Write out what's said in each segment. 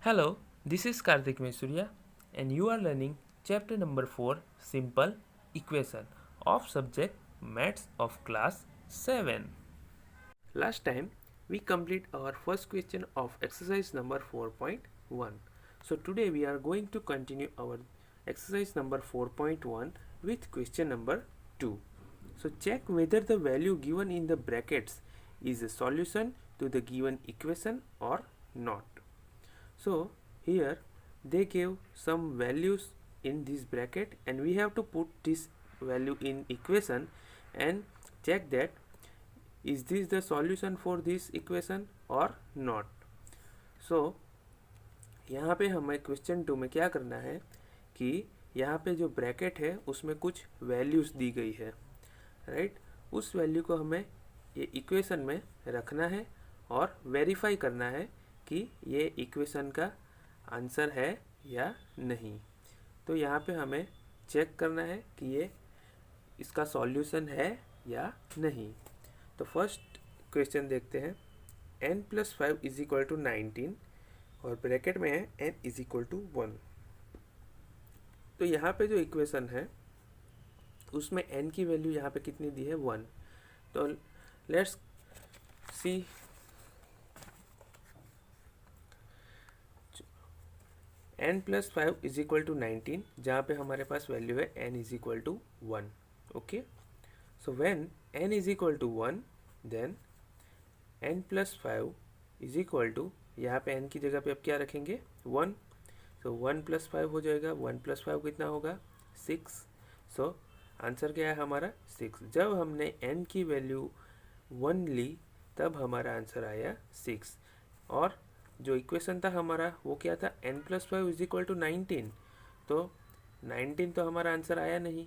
Hello, this is Karthik Mesurya and you are learning chapter number 4 Simple Equation of subject Maths of class 7. Last time we complete our first question of exercise number 4.1. So today we are going to continue our exercise number 4.1 with question number 2. So check whether the value given in the brackets is a solution to the given equation or not. So here they gave some values in this bracket and we have to put this value in equation and check that is this the solution for this equation or not. So यहाँ पे हमें question 2 में क्या करना है कि यहाँ पे जो ब्रैकेट है उसमें कुछ वैल्यूज दी गई है, राइट। उस वैल्यू को हमें ये इक्वेशन में रखना है और वेरीफाई करना है कि ये इक्वेशन का आंसर है या नहीं। तो यहाँ पे हमें चेक करना है कि ये इसका सॉल्यूशन है या नहीं। तो फर्स्ट क्वेश्चन देखते हैं। n+5 इज इक्वल टू 19 और ब्रैकेट में है n इज इक्वल टू 1। तो यहाँ पे जो इक्वेशन है उसमें n की वैल्यू यहाँ पे कितनी दी है 1। तो let's see n+5 is equal to 19 जहाँ पे हमारे पास वैल्यू है n is equal to 1। Okay, so when n is equal to 1 then n+5 is equal to, यहाँ पे n की जगह पे अब क्या रखेंगे 1। सो 1+5 हो जाएगा, 1+5 कितना होगा 6। सो आंसर क्या है हमारा 6। जब हमने n की वैल्यू 1 ली तब हमारा आंसर आया 6। और जो इक्वेशन था हमारा वो क्या था n+5 इज इक्वल टू 19। तो 19 तो हमारा आंसर आया नहीं,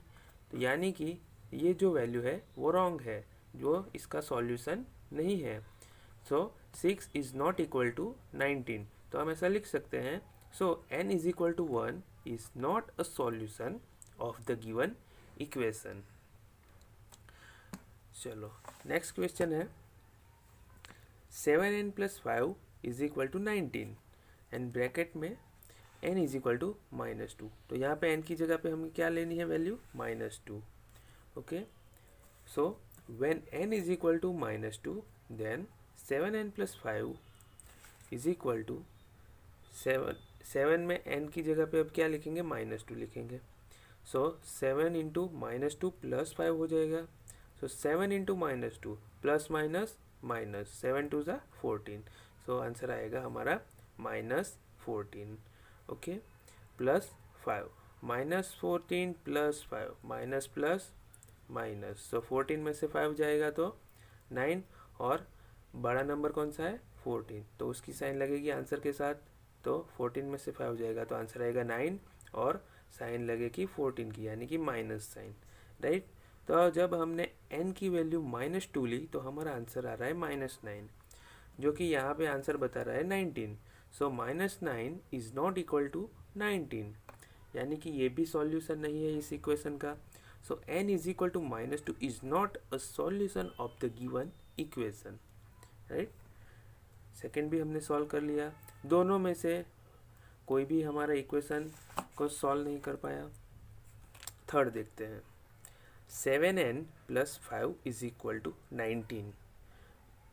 तो यानी कि ये जो वैल्यू है वो रॉन्ग है, जो इसका सॉल्यूशन नहीं है। So 6 is not equal to 19। तो हम ऐसा लिख सकते हैं, so n is equal to 1 is not a solution of the given equation. चलो नेक्स्ट क्वेश्चन है 7n+5 is equal to 19 and bracket में n इज इक्वल टू -2। तो यहाँ पे n की जगह पे हमें क्या लेनी है value -2। Okay, so when n is equal to -2 then 7n+5 is equal to 7 में n की जगह पे अब क्या लिखेंगे -2 लिखेंगे। सो 7 इंटू -2 +5 हो जाएगा। So 7 into -2 plus minus minus 7 2 ज़ा 14। सो आंसर आएगा हमारा -14। Okay, +5 -14 +5 minus plus minus. So 14 में से 5 जाएगा तो 9 और बड़ा नंबर कौन सा है 14, तो उसकी साइन लगेगी आंसर के साथ। तो 14 में से 5 जाएगा तो आंसर आएगा 9 और साइन लगेगी 14 की, यानी कि माइनस साइन, राइट। तो जब हमने n की वैल्यू -2 ली तो हमारा आंसर आ रहा है -9, जो कि यहाँ पे आंसर बता रहा है 19। सो -9 इज नॉट इक्वल टू 19, यानी कि ये भी सॉल्यूशन नहीं है इस इक्वेशन का। So n is equal to -2 is not a solution of the given equation, right. Second भी हमने सॉल्व कर लिया। दोनों में से कोई भी हमारा इक्वेशन को सॉल्व नहीं कर पाया। थर्ड देखते हैं 7n+5 इज इक्वल टू 19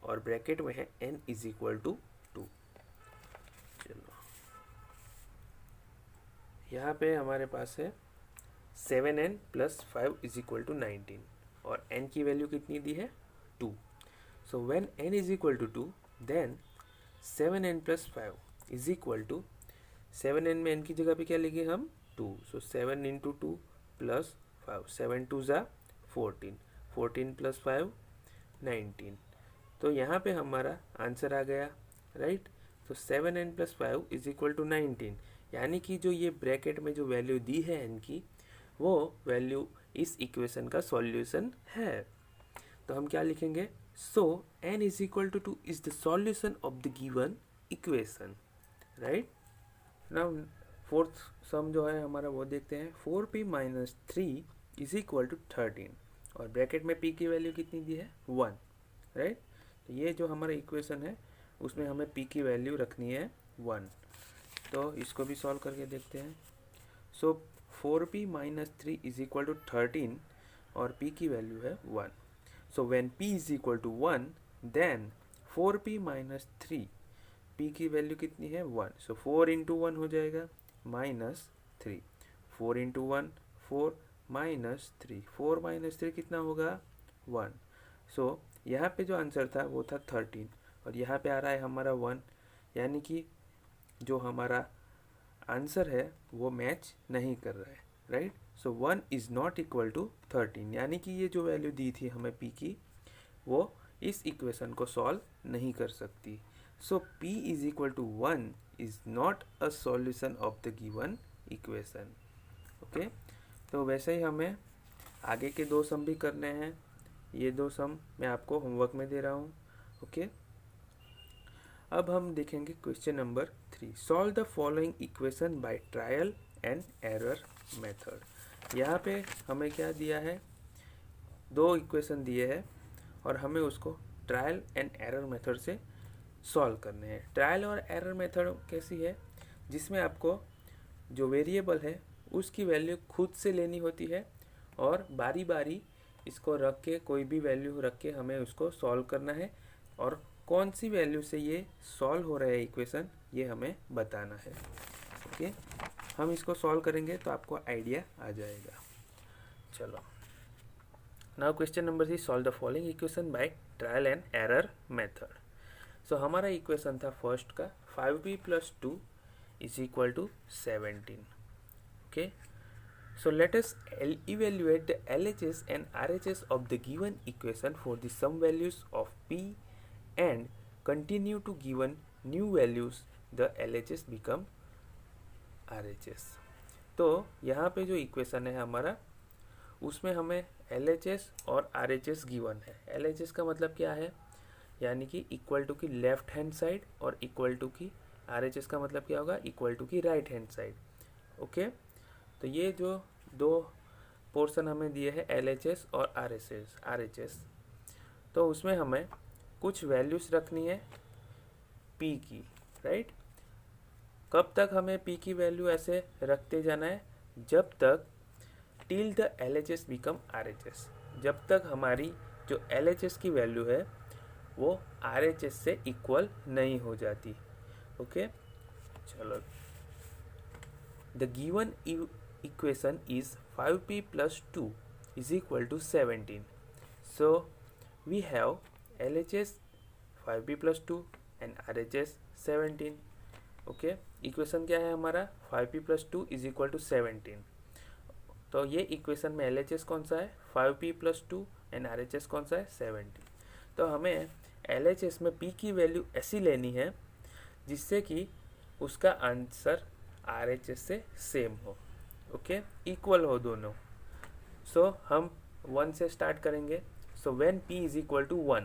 और ब्रैकेट में है n इज इक्वल टू 2। चलो यहाँ पे हमारे पास है 7n+5 इज इक्वल टू 19 और n की वैल्यू कितनी दी है 2। So when n is equal to 2 then 7n+5 is equal to 7n में n की जगह पे क्या लेंगे हम 2। सो 7 इंटू 2 प्लस 5, 7 2 ज़ा 14, 14 + 5 19। तो यहाँ पे हमारा आंसर आ गया, राइट। तो 7n+5 इज इक्वल टू 19, यानी कि जो ये ब्रैकेट में जो वैल्यू दी है n की वो वैल्यू इस इक्वेशन का सॉल्यूशन है। तो हम क्या लिखेंगे, so n is equal to 2 is the solution of the given equation, right. Now fourth sum जो है हमारा वो देखते हैं। 4p - 3 इज इक्वल टू 13 और ब्रैकेट में p की वैल्यू कितनी दी है 1, राइट। तो ये जो हमारा इक्वेशन है उसमें हमें p की वैल्यू रखनी है 1। तो इसको भी सॉल्व करके देखते हैं। So 4p minus 3 is equal to 13 और p की वैल्यू है 1। So when p is equal to 1 then 4p minus 3, p की वैल्यू कितनी है 1, सो 4 इंटू 1 हो जाएगा माइनस 3, 4 इंटू 1 4 माइनस 3, 4 माइनस 3 कितना होगा 1। सो यहाँ पे जो आंसर था वो था 13 और यहाँ पे आ रहा है हमारा 1, यानी कि जो हमारा आंसर है वो मैच नहीं कर रहा है, right. So 1 is not equal to 13, यानी कि ये जो वैल्यू दी थी हमें p की वो इस इक्वेशन को सॉल्व नहीं कर सकती। So p is equal to 1 is not a solution of the given equation. Okay, तो वैसे ही हमें आगे के दो सम भी करने हैं। ये दो सम मैं आपको होमवर्क में दे रहा हूँ। ओके, अब हम देखेंगे question number 3। Solve the following equation by trial and error method. यहाँ पे हमें क्या दिया है, दो इक्वेशन दिए हैं और हमें उसको ट्रायल एंड एरर मेथड से सॉल्व करने हैं। ट्रायल और एरर मेथड कैसी है, जिसमें आपको जो वेरिएबल है उसकी वैल्यू खुद से लेनी होती है और बारी बारी इसको रख के, कोई भी वैल्यू रख के हमें उसको सॉल्व करना है और कौन सी वैल्यू से ये सॉल्व हो रहा है इक्वेशन ये हमें बताना है। ओके, हम इसको सॉल्व करेंगे तो आपको आइडिया आ जाएगा। चलो, now question number 3, solve the following equation by trial and error method. So हमारा इक्वेशन था फर्स्ट का 5b plus 2 is equal to 17। Okay, so let us evaluate the LHS and RHS of the given equation for the sum values of p and continue to given new values the LHS become RHS। तो यहाँ पे जो equation है हमारा उसमें हमें LHS और RHS given है। LHS का मतलब क्या है, यानी कि इक्वल टू की लेफ्ट हैंड साइड और इक्वल टू की RHS का मतलब क्या होगा, इक्वल टू की राइट हैंड साइड। ओके, तो ये जो दो पोर्शन हमें दिए हैं LHS और RHS, तो उसमें हमें कुछ वैल्यूज रखनी है P की, राइट। कब तक हमें P की वैल्यू ऐसे रखते जाना है, जब तक till the LHS become RHS, जब तक हमारी जो LHS की वैल्यू है वो RHS से इक्वल नहीं हो जाती। ओके, चलो, the given equation is 5p plus 2 is equal to 17. So we have LHS 5p plus 2 and RHS 17. Okay, equation क्या है हमारा 5p plus 2 is equal to 17। तो ये इक्वेशन में LHS कौन सा है 5p plus 2 and RHS कौन सा है 17। तो हमें LHS में p की वैल्यू ऐसी लेनी है जिससे कि उसका आंसर RHS से सेम हो। ओके, इक्वल हो दोनों। सो हम 1 से स्टार्ट करेंगे। So when p is equal to 1,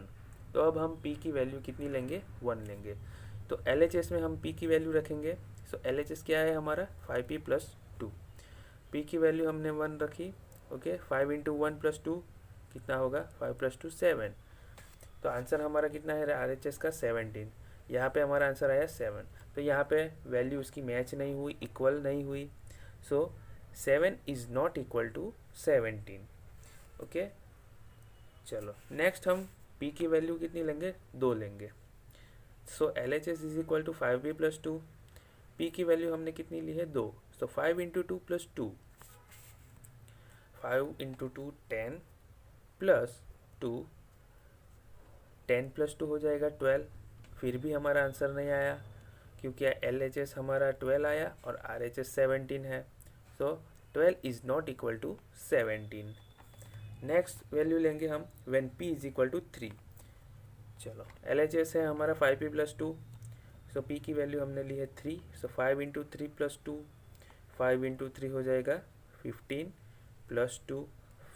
तो अब हम p की वैल्यू कितनी लेंगे 1 लेंगे। तो LHS में हम p की वैल्यू रखेंगे। सो LHS क्या है हमारा 5p प्लस 2, p की वैल्यू हमने 1 रखी। ओके, 5 इंटू 1 प्लस 2 कितना होगा 5 प्लस 2 7। तो आंसर हमारा कितना है RHS का 17। यहाँ पे हमारा आंसर आया 7। तो यहाँ पे वैल्यू उसकी मैच नहीं हुई, इक्वल नहीं हुई। So 7 is not equal to 17। Okay, चलो नेक्स्ट हम p की वैल्यू कितनी लेंगे 2 लेंगे। So LHS is equal to 5b plus 2, p की वैल्यू हमने कितनी ली है 2। So 5 into 2 plus 2, 5 into 2 10 plus 2, 10 plus 2 हो जाएगा 12। फिर भी हमारा आंसर नहीं आया क्योंकि LHS हमारा 12 आया और RHS 17 है। So 12 is not equal to 17। Next value लेंगे हम when p is equal to 3। चलो, LHS है हमारा 5p प्लस 2, सो p की वैल्यू हमने ली है 3। सो 5 इंटू 3 प्लस 2, 5 इंटू 3 हो जाएगा 15 प्लस 2,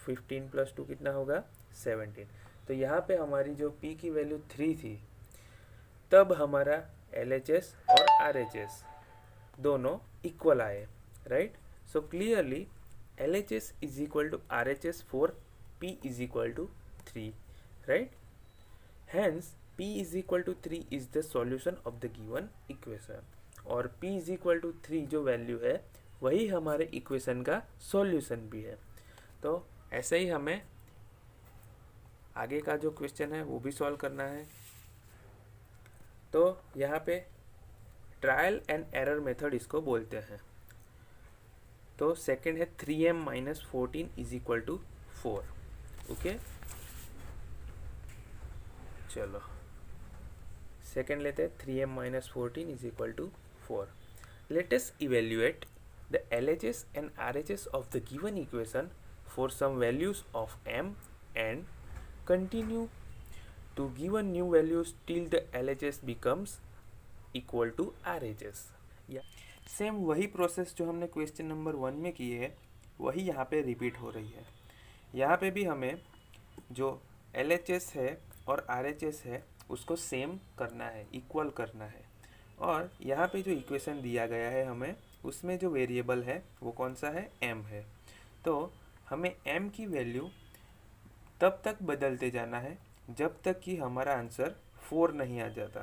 15 प्लस 2 कितना होगा 17। तो यहाँ पे हमारी जो p की वैल्यू 3 थी, तब हमारा LHS और RHS दोनों इक्वल आए, right. So clearly LHS is equal to RHS for p is equal to 3, right? Hence p is equal to 3 is the solution of the given equation. और p is equal to 3 जो value है वही हमारे equation का solution भी है। तो ऐसे ही हमें आगे का जो क्वेश्चन है वो भी सॉल्व करना है। तो यहाँ पे ट्रायल एंड एरर मेथड इसको बोलते हैं। तो सेकंड है 3m minus 14 is equal to 4। Okay, चलो सेकंड लेते हैं 3m minus 14 is equal to 4। Let us evaluate the LHS and RHS of the given equation for some values of m and continue to given new values till the LHS becomes equal to RHS। या same वही process जो हमने question number 1 में की है वही यहाँ पे रिपीट हो रही है। यहाँ पे भी हमें जो LHS है और RHS है उसको सेम करना है, इक्वल करना है। और यहाँ पे जो इक्वेशन दिया गया है हमें उसमें जो वेरिएबल है वो कौन सा है, m है। तो हमें m की वैल्यू तब तक बदलते जाना है जब तक कि हमारा आंसर 4 नहीं आ जाता,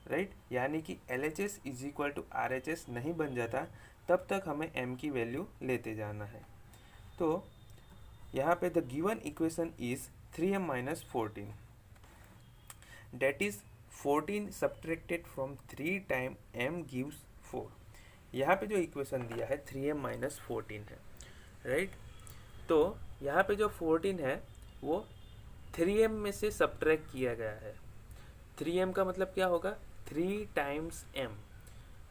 राइट। यानी कि LHS is equal to RHS नहीं बन जाता तब तक हमें m की वैल्यू लेते जाना है। तो यहाँ पे the given equation is 3m minus 14 that is 14 subtracted from 3 time m gives 4। यहाँ पे जो इक्वेशन दिया है 3m माइनस 14 है, राइट। तो यहाँ पे जो 14 है वो 3m में से सब्ट्रैक्ट किया गया है। 3m का मतलब क्या होगा, 3 टाइम्स m।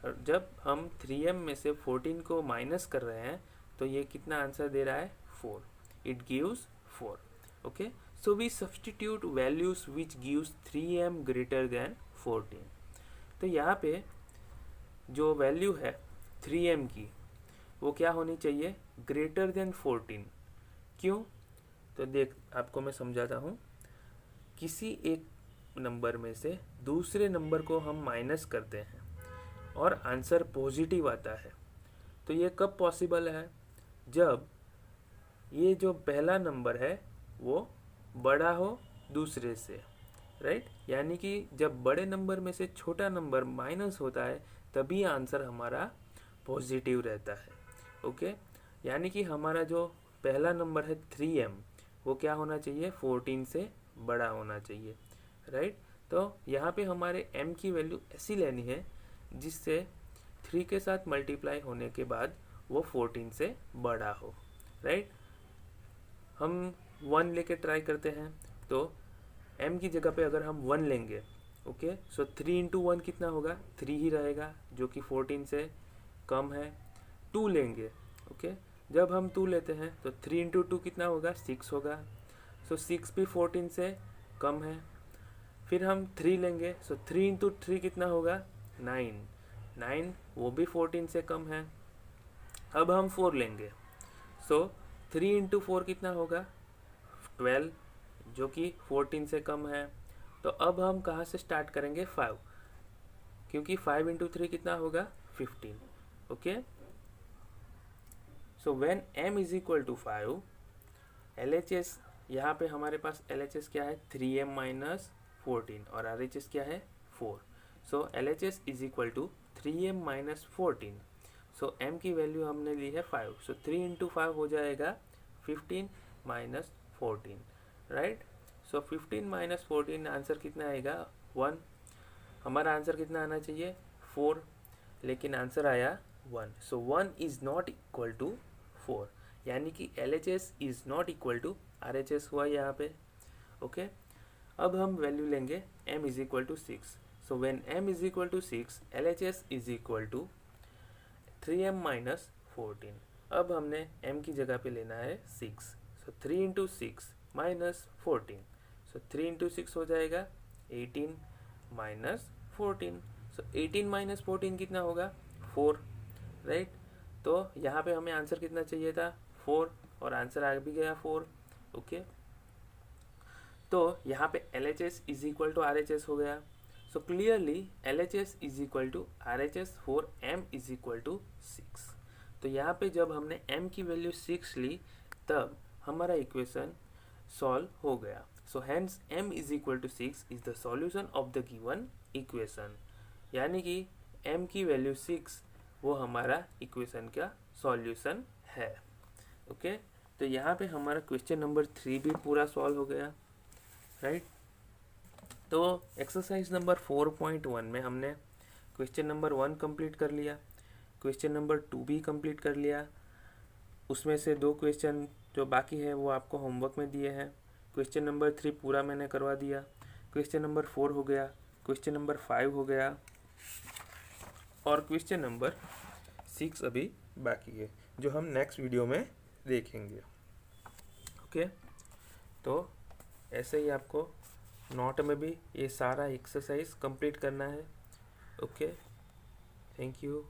और जब हम 3m में से 14 को माइनस कर रहे हैं तो ये कितना आंसर दे रहा है, 4। It gives 4। Okay, so we substitute values which gives 3m greater than 14। तो यहाँ पे जो वैल्यू है 3m की वो क्या होनी चाहिए, ग्रेटर देन 14। क्यों, तो देख आपको मैं समझाता हूँ। किसी एक नंबर में से दूसरे नंबर को हम माइनस करते हैं और आंसर पॉजिटिव आता है। तो ये कब पॉसिबल है, जब ये जो पहला नंबर है वो बड़ा हो दूसरे से, राइट। यानी कि जब बड़े नंबर में से छोटा नंबर माइनस होता है तभी आंसर हमारा पॉजिटिव रहता है। ओके, यानी कि हमारा जो पहला नंबर है 3m वो क्या होना चाहिए, 14 से बड़ा होना चाहिए, राइट। तो यहाँ पे हमारे m की वैल्यू ऐसी लेनी है जिससे 3 के साथ मल्टीप्लाई होने के बाद वो 14 से बड़ा हो, राइट। हम 1 लेके ट्राई करते हैं। तो m की जगह पे अगर हम 1 लेंगे, ओके, सो 3 इंटू 1 कितना होगा, 3 ही रहेगा जो कि 14 से कम है। 2 लेंगे, ओके, जब हम 2 लेते हैं तो 3 इंटू 2 कितना होगा, 6 होगा। सो 6 भी 14 से कम है। फिर हम 3 लेंगे, सो 3 इंटू 3 कितना होगा, 9। 9 वो भी 14 से कम है। अब हम 4 लेंगे, सो 3 इंटू 4 कितना होगा, 12 जो कि 14 से कम है। तो अब हम कहाँ से स्टार्ट करेंगे, 5, क्योंकि 5 इंटू 3 कितना होगा, 15। Okay, so when m is equal to 5, LHS यहाँ पे हमारे पास LHS क्या है, 3m माइनस 14 और RHS क्या है, 4। So LHS is equal to 3m minus 14। So m की वैल्यू हमने ली है 5। सो 3 इंटू 5 हो जाएगा 15 माइनस 14, राइट। सो 15 माइनस 14 आंसर कितना आएगा, 1। हमारा आंसर कितना आना चाहिए, 4, लेकिन आंसर आया 1। So 1 is not equal to 4, यानी कि LHS is not equal to RHS हुआ यहाँ पे। ओके, अब हम वैल्यू लेंगे m is equal to 6। So when m is equal to 6, LHS is equal to 3m minus 14। अब हमने m की जगह पे लेना है 6। सो 3 इंटू 6 माइनस 14। सो 3 इंटू 6 हो जाएगा 18 माइनस 14। सो 18 माइनस 14 कितना होगा, 4, राइट। तो यहाँ पे हमें आंसर कितना चाहिए था, 4, और आंसर आ भी गया 4। ओके, तो यहाँ पे LHS is equal to RHS हो गया। So clearly LHS is equal to RHS for m is equal to 6। तो यहाँ पे जब हमने m की वैल्यू 6 ली तब हमारा इक्वेशन सॉल्व हो गया। So hence m is equal to 6 is the solution of the given equation. यानी कि m की वैल्यू 6 वो हमारा इक्वेशन का सॉल्यूशन है। ओके, तो यहाँ पे हमारा क्वेश्चन नंबर 3 भी पूरा सॉल्व हो गया, राइट। तो एक्सरसाइज नंबर 4.1 में हमने क्वेश्चन नंबर 1 कंप्लीट कर लिया, क्वेश्चन नंबर 2 भी कंप्लीट कर लिया। उसमें से 2 क्वेश्चन जो बाकी है वो आपको होमवर्क में दिए हैं। क्वेश्चन नंबर 3 पूरा मैंने करवा दिया, क्वेश्चन नंबर 4 हो गया, क्वेश्चन नंबर 5 हो गया और क्वेश्चन नंबर 6 अभी बाकी है जो हम नेक्स्ट वीडियो में देखेंगे। ओके, तो ऐसे ही आपको नोट में भी ये सारा एक्सरसाइज कंप्लीट करना है। Okay, thank you.